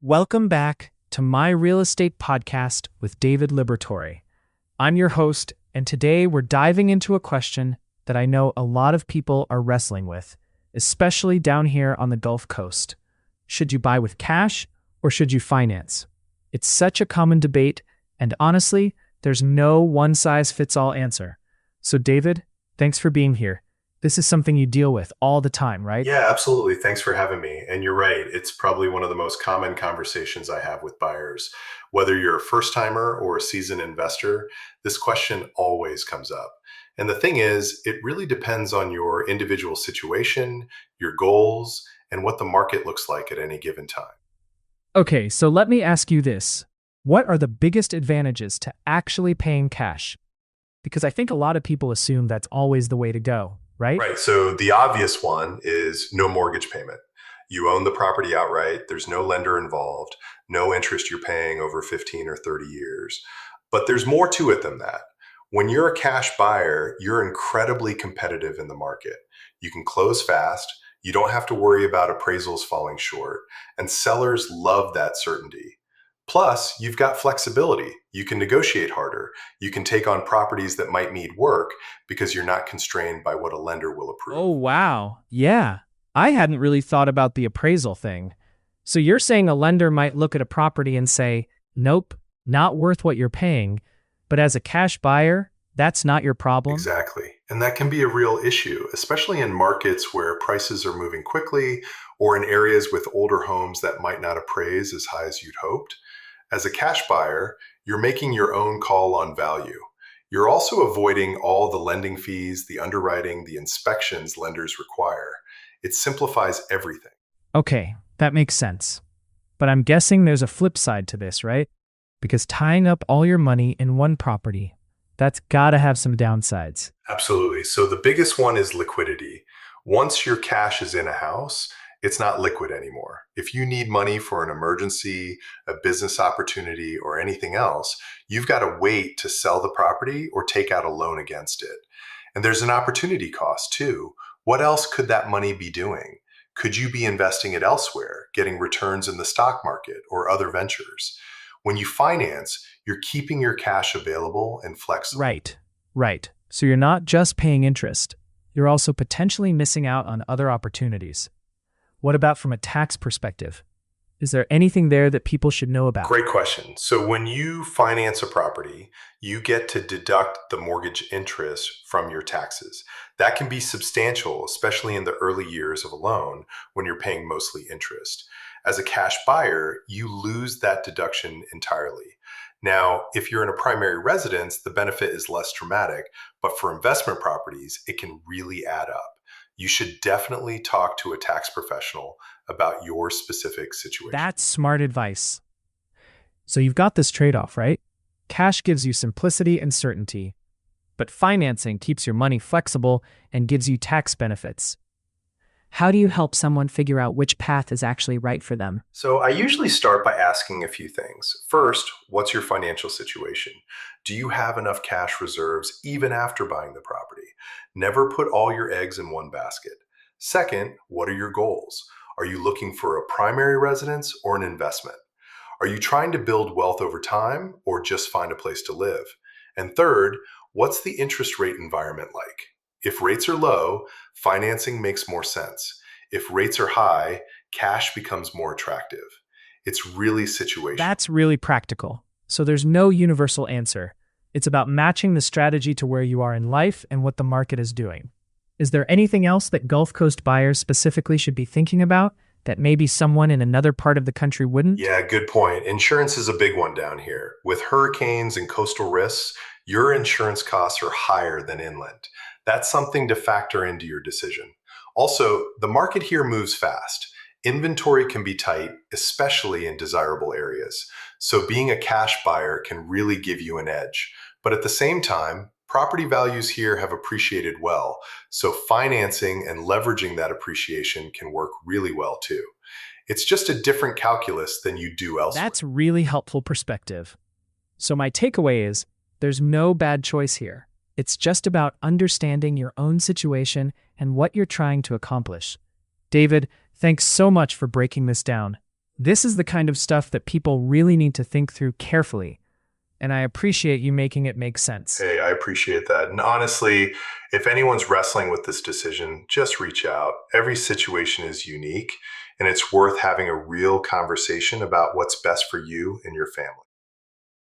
Welcome back to my real estate podcast with David Liberatore. I'm your host, and today we're diving into a question that I know a lot of people are wrestling with, especially down here on the Gulf Coast. Should you buy with cash or should you finance? It's such a common debate, and honestly, there's no one-size-fits-all answer. So David, thanks for being here. This is something you deal with all the time, right? Yeah, absolutely. Thanks for having me. And you're right. It's probably one of the most common conversations I have with buyers. Whether you're a first timer or a seasoned investor, this question always comes up. And the thing is, it really depends on your individual situation, your goals, and what the market looks like at any given time. Okay, so let me ask you this. What are the biggest advantages to actually paying cash? Because I think a lot of people assume that's always the way to go, right? Right. So the obvious one is no mortgage payment. You own the property outright. There's no lender involved, no interest you're paying over 15 or 30 years. But there's more to it than that. When you're a cash buyer, you're incredibly competitive in the market. You can close fast. You don't have to worry about appraisals falling short. And sellers love that certainty. Plus, you've got flexibility. You can negotiate harder. You can take on properties that might need work because you're not constrained by what a lender will approve. Oh, wow. Yeah. I hadn't really thought about the appraisal thing. So you're saying a lender might look at a property and say, nope, not worth what you're paying. But as a cash buyer, that's not your problem? Exactly. And that can be a real issue, especially in markets where prices are moving quickly or in areas with older homes that might not appraise as high as you'd hoped. As a cash buyer, you're making your own call on value. You're also avoiding all the lending fees, the underwriting, the inspections lenders require. It simplifies everything. Okay, that makes sense. But I'm guessing there's a flip side to this, right? Because tying up all your money in one property, that's gotta have some downsides. Absolutely. So the biggest one is liquidity. Once your cash is in a house, it's not liquid anymore. If you need money for an emergency, a business opportunity, or anything else, you've got to wait to sell the property or take out a loan against it. And there's an opportunity cost too. What else could that money be doing? Could you be investing it elsewhere, getting returns in the stock market or other ventures? When you finance, you're keeping your cash available and flexible. Right. So you're not just paying interest. You're also potentially missing out on other opportunities. What about from a tax perspective? Is there anything there that people should know about? Great question. So when you finance a property, you get to deduct the mortgage interest from your taxes. That can be substantial, especially in the early years of a loan when you're paying mostly interest. As a cash buyer, you lose that deduction entirely. Now, if you're in a primary residence, the benefit is less dramatic, but for investment properties, it can really add up. You should definitely talk to a tax professional about your specific situation. That's smart advice. So you've got this trade-off, right? Cash gives you simplicity and certainty, but financing keeps your money flexible and gives you tax benefits. How do you help someone figure out which path is actually right for them? So I usually start by asking a few things. First, what's your financial situation? Do you have enough cash reserves even after buying the property? Never put all your eggs in one basket. Second, what are your goals? Are you looking for a primary residence or an investment? Are you trying to build wealth over time or just find a place to live? And third, what's the interest rate environment like? If rates are low, financing makes more sense. If rates are high, cash becomes more attractive. It's really situational. That's really practical. So there's no universal answer. It's about matching the strategy to where you are in life and what the market is doing. Is there anything else that Gulf Coast buyers specifically should be thinking about that maybe someone in another part of the country wouldn't? Yeah, good point. Insurance is a big one down here. With hurricanes and coastal risks, your insurance costs are higher than inland. That's something to factor into your decision. Also, the market here moves fast. Inventory can be tight, especially in desirable areas. So being a cash buyer can really give you an edge. But at the same time, property values here have appreciated well. So financing and leveraging that appreciation can work really well too. It's just a different calculus than you do elsewhere. That's really helpful perspective. So my takeaway is there's no bad choice here. It's just about understanding your own situation and what you're trying to accomplish. David, thanks so much for breaking this down. This is the kind of stuff that people really need to think through carefully, and I appreciate you making it make sense. Hey, I appreciate that. And honestly, if anyone's wrestling with this decision, just reach out. Every situation is unique, and it's worth having a real conversation about what's best for you and your family.